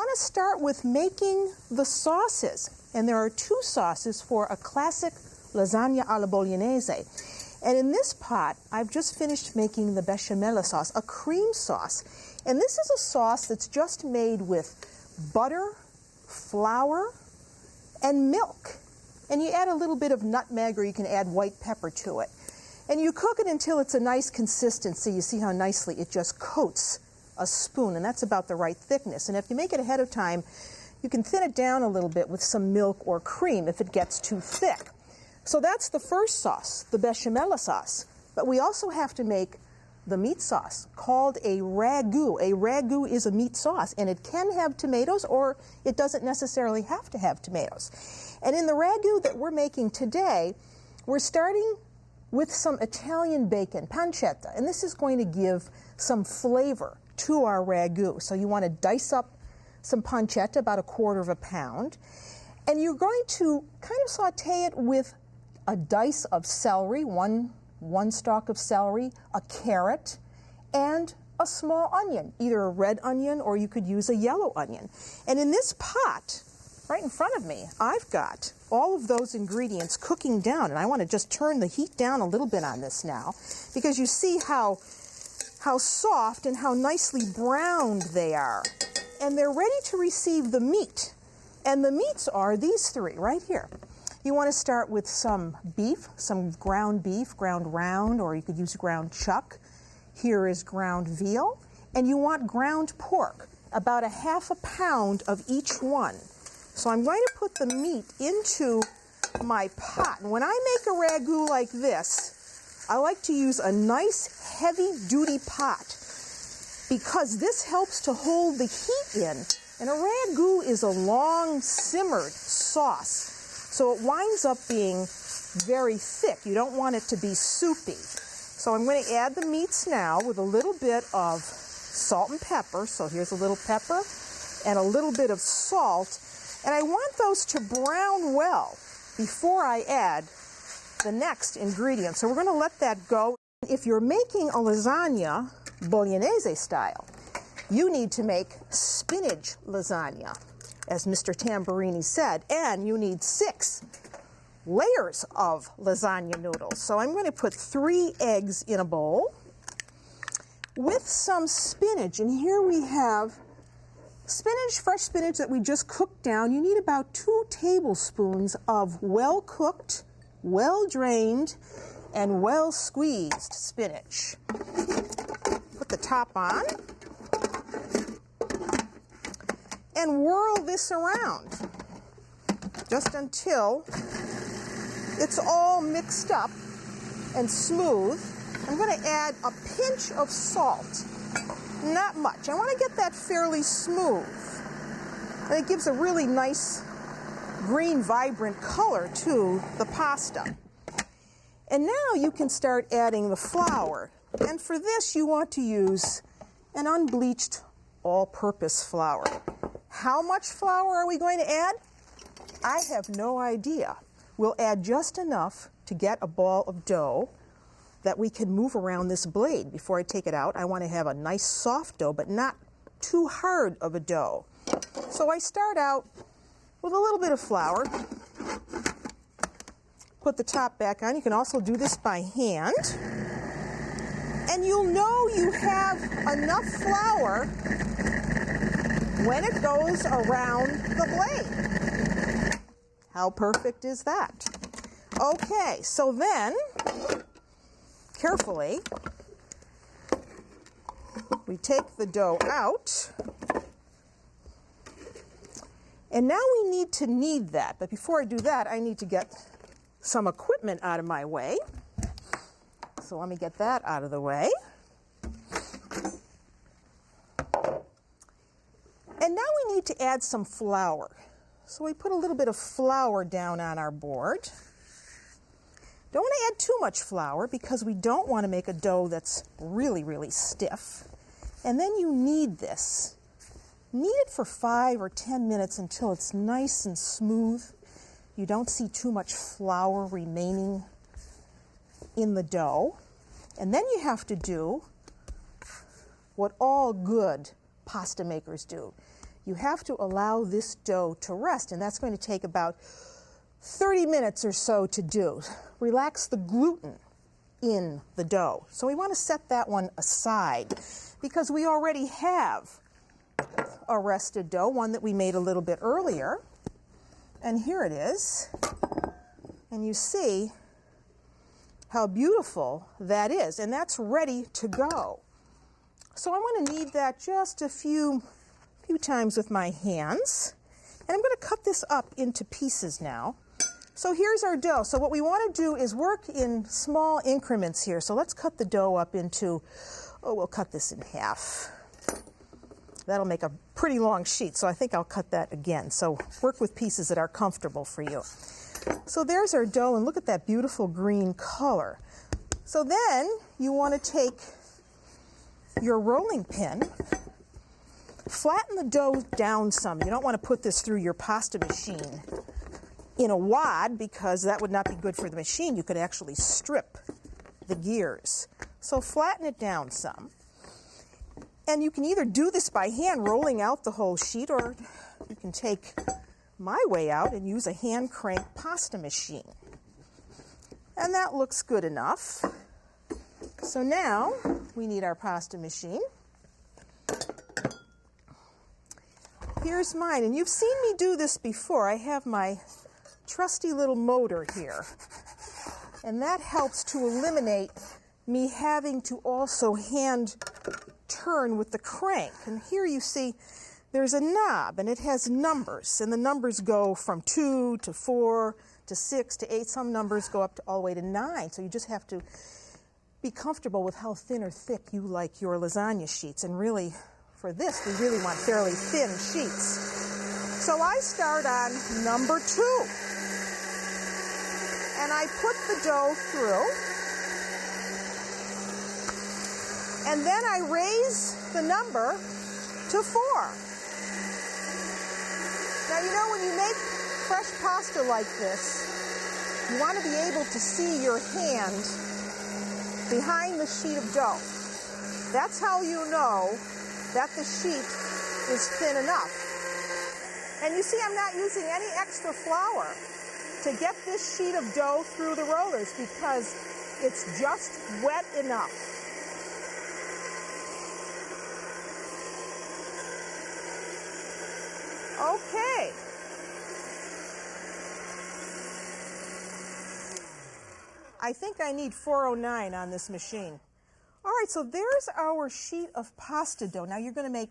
want to start with making the sauces. And there are two sauces for a classic lasagna alla bolognese. And in this pot, I've just finished making the bechamel sauce, a cream sauce. And this is a sauce that's just made with butter, flour, and milk. And you add a little bit of nutmeg, or you can add white pepper to it. And you cook it until it's a nice consistency. You see how nicely it just coats a spoon, and that's about the right thickness. And if you make it ahead of time, you can thin it down a little bit with some milk or cream if it gets too thick. So that's the first sauce, the bechamel sauce. But we also have to make the meat sauce called a ragu. A ragu is a meat sauce, and it can have tomatoes, or it doesn't necessarily have to have tomatoes. And in the ragu that we're making today, we're starting with some Italian bacon, pancetta, and this is going to give some flavor to our ragu. So you want to dice up some pancetta, about 1/4 pound, and you're going to kind of saute it with a dice of celery, one stalk of celery, a carrot, and a small onion, either a red onion or you could use a yellow onion. And in this pot, right in front of me, I've got all of those ingredients cooking down, and I want to just turn the heat down a little bit on this now, because you see how soft and how nicely browned they are. And they're ready to receive the meat. And the meats are these three right here. You want to start with some beef, some ground beef, ground round, or you could use ground chuck. Here is ground veal. And you want ground pork, about 1/2 pound of each one. So I'm going to put the meat into my pot. And when I make a ragu like this, I like to use a nice heavy-duty pot, because this helps to hold the heat in. And a ragu is a long simmered sauce, so it winds up being very thick. You don't want it to be soupy. So I'm going to add the meats now with a little bit of salt and pepper. So here's a little pepper and a little bit of salt. And I want those to brown well before I add the next ingredient. So we're going to let that go. If you're making a lasagna Bolognese style, you need to make spinach lasagna, as Mr. Tamburini said, and you need 6 layers of lasagna noodles. So I'm going to put 3 eggs in a bowl with some spinach, and here we have spinach, fresh spinach that we just cooked down. You need about 2 tablespoons of well-cooked, well-drained, and well-squeezed spinach. Put the top on and whirl this around just until it's all mixed up and smooth. I'm going to add a pinch of salt, not much. I want to get that fairly smooth, and it gives a really nice green, vibrant color to the pasta. And now you can start adding the flour. And for this, you want to use an unbleached all-purpose flour. How much flour are we going to add? I have no idea. We'll add just enough to get a ball of dough that we can move around this blade. Before I take it out, I want to have a nice soft dough, but not too hard of a dough. So I start out with a little bit of flour. Put the top back on. You can also do this by hand. And you'll know you have enough flour when it goes around the blade. How perfect is that? Okay, so then, carefully, we take the dough out. And now we need to knead that. But before I do that, I need to get some equipment out of my way. So let me get that out of the way. And now we need to add some flour. So we put a little bit of flour down on our board. Don't want to add too much flour because we don't want to make a dough that's really, really stiff. And then you knead this. Knead it for 5 or 10 minutes until it's nice and smooth. You don't see too much flour remaining in the dough. And then you have to do what all good pasta makers do. you have to allow this dough to rest, and that's going to take about 30 minutes or so to do. Relax the gluten in the dough. So we want to set that one aside because we already have a rested dough, one that we made a little bit earlier. And here it is. And you see how beautiful that is. And that's ready to go. So I'm going to knead that just a few times with my hands. And I'm going to cut this up into pieces now. So here's our dough. So what we want to do is work in small increments here. So let's cut the dough up into, we'll cut this in half. That'll make a pretty long sheet, so I think I'll cut that again. So work with pieces that are comfortable for you. So there's our dough, and look at that beautiful green color. So then you want to take your rolling pin, flatten the dough down some. You don't want to put this through your pasta machine in a wad because that would not be good for the machine. You could actually strip the gears. So flatten it down some. And you can either do this by hand, rolling out the whole sheet, or you can take my way out and use a hand crank pasta machine. And that looks good enough. So now we need our pasta machine. Here's mine, and you've seen me do this before. I have my trusty little motor here, and that helps to eliminate me having to also hand turn with the crank. And here you see there's a knob, and it has numbers, and the numbers go from 2 to 4 to 6 to 8. Some numbers go up to all the way to 9, so you just have to be comfortable with how thin or thick you like your lasagna sheets. And really, for this, we really want fairly thin sheets. So I start on number 2. And I put the dough through, and then I raise the number to 4. Now, you know, when you make fresh pasta like this, you want to be able to see your hand behind the sheet of dough. That's how you know that the sheet is thin enough. And you see, I'm not using any extra flour to get this sheet of dough through the rollers because it's just wet enough. Okay. I think I need 409 on this machine. All right, so there's our sheet of pasta dough. Now you're going to make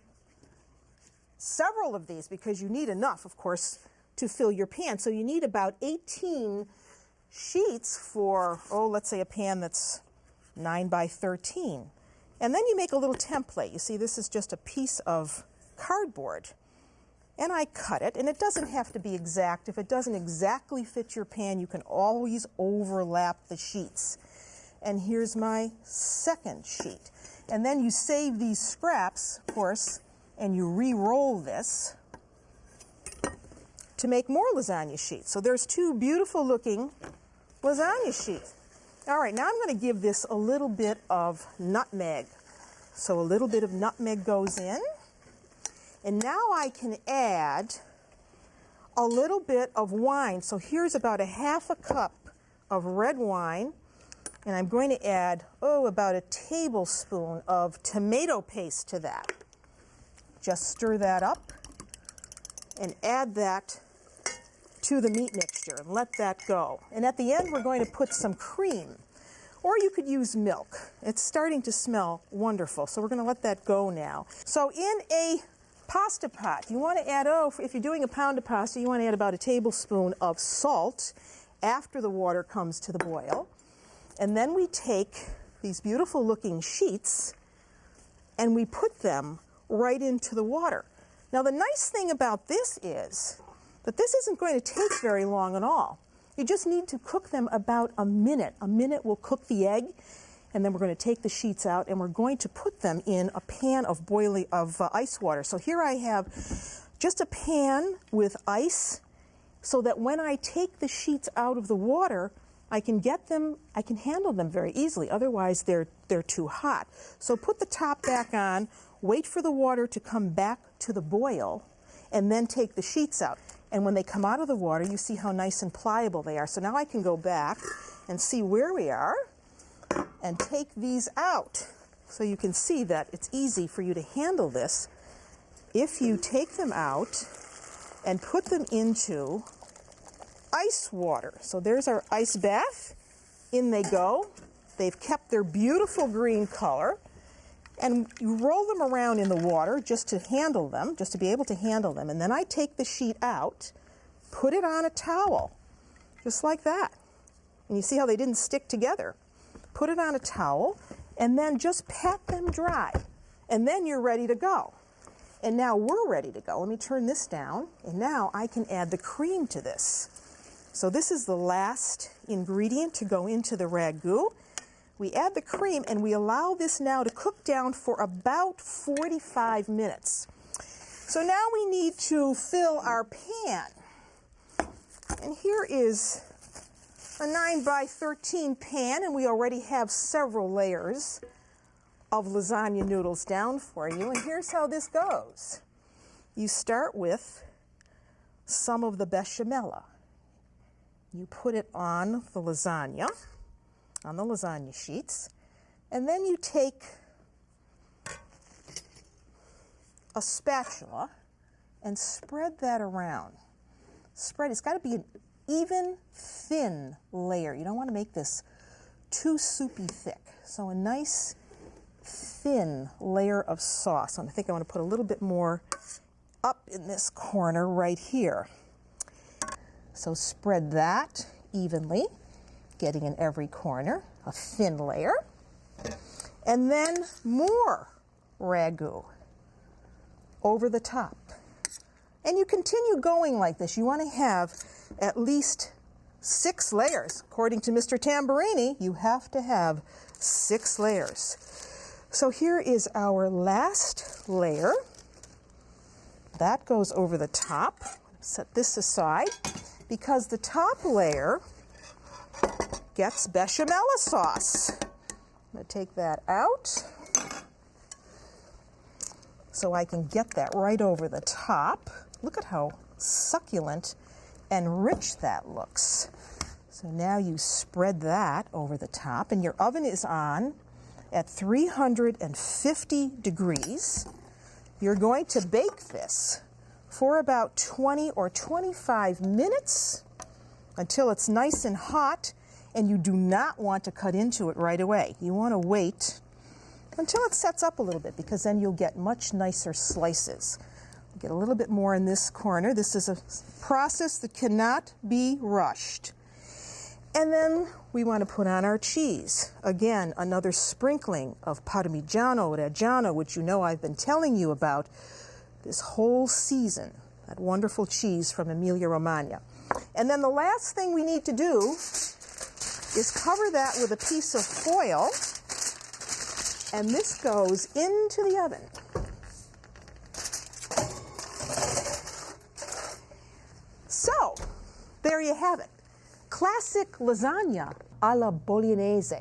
several of these because you need enough, of course, to fill your pan. So you need about 18 sheets for, let's say a pan that's 9 by 13. And then you make a little template. You see, this is just a piece of cardboard. And I cut it, and it doesn't have to be exact. If it doesn't exactly fit your pan, you can always overlap the sheets. And here's my second sheet. And then you save these scraps, of course, and you re-roll this to make more lasagna sheets. So there's 2 beautiful looking lasagna sheets. All right, now I'm going to give this a little bit of nutmeg. So a little bit of nutmeg goes in. And now I can add a little bit of wine. So here's about a half a cup of red wine. And I'm going to add, about a tablespoon of tomato paste to that. Just stir that up and add that to the meat mixture and let that go. And at the end, we're going to put some cream. Or you could use milk. It's starting to smell wonderful. So we're going to let that go now. So in a pasta pot, you want to add, if you're doing a pound of pasta, you want to add about a tablespoon of salt after the water comes to the boil. And then we take these beautiful looking sheets and we put them right into the water. Now the nice thing about this is that this isn't going to take very long at all. You just need to cook them about a minute. A minute will cook the egg, and then we're going to take the sheets out and we're going to put them in a pan of ice water. So here I have just a pan with ice so that when I take the sheets out of the water, I can handle them very easily. Otherwise, they're too hot. So put the top back on, wait for the water to come back to the boil, and then take the sheets out. And when they come out of the water, you see how nice and pliable they are. So now I can go back and see where we are and take these out. So you can see that it's easy for you to handle this if you take them out and put them into ice water. So there's our ice bath. In they go. They've kept their beautiful green color. And you roll them around in the water just to handle them, just to be able to handle them. And then I take the sheet out, put it on a towel, just like that. And you see how they didn't stick together. Put it on a towel, and then just pat them dry. And then you're ready to go. And now we're ready to go. Let me turn this down, and now I can add the cream to this. So this is the last ingredient to go into the ragu. We add the cream, and we allow this now to cook down for about 45 minutes. So now we need to fill our pan. And here is a 9x13 pan, and we already have several layers of lasagna noodles down for you. And here's how this goes. You start with some of the bechamel. You put it on the lasagna sheets, and then you take a spatula and spread that around. Spread, it's got to be an even, thin layer. You don't want to make this too soupy thick. So a nice, thin layer of sauce. And I think I want to put a little bit more up in this corner right here. So spread that evenly, getting in every corner, a thin layer, and then more ragu over the top. And you continue going like this. You want to have at least 6 layers. According to Mr. Tamburini, you have to have 6 layers. So here is our last layer. That goes over the top. Set this aside because the top layer gets bechamel sauce. I'm going to take that out so I can get that right over the top. Look at how succulent and rich that looks. So now you spread that over the top, and your oven is on at 350 degrees. You're going to bake this for about 20 or 25 minutes until it's nice and hot, and you do not want to cut into it right away. You want to wait until it sets up a little bit, because then you'll get much nicer slices. Get a little bit more in this corner. This is a process that cannot be rushed. And then we want to put on our cheese. Again, another sprinkling of Parmigiano Reggiano, which you know I've been telling you about this whole season, that wonderful cheese from Emilia-Romagna. And then the last thing we need to do is cover that with a piece of foil, and this goes into the oven. So, there you have it. Classic lasagna alla Bolognese.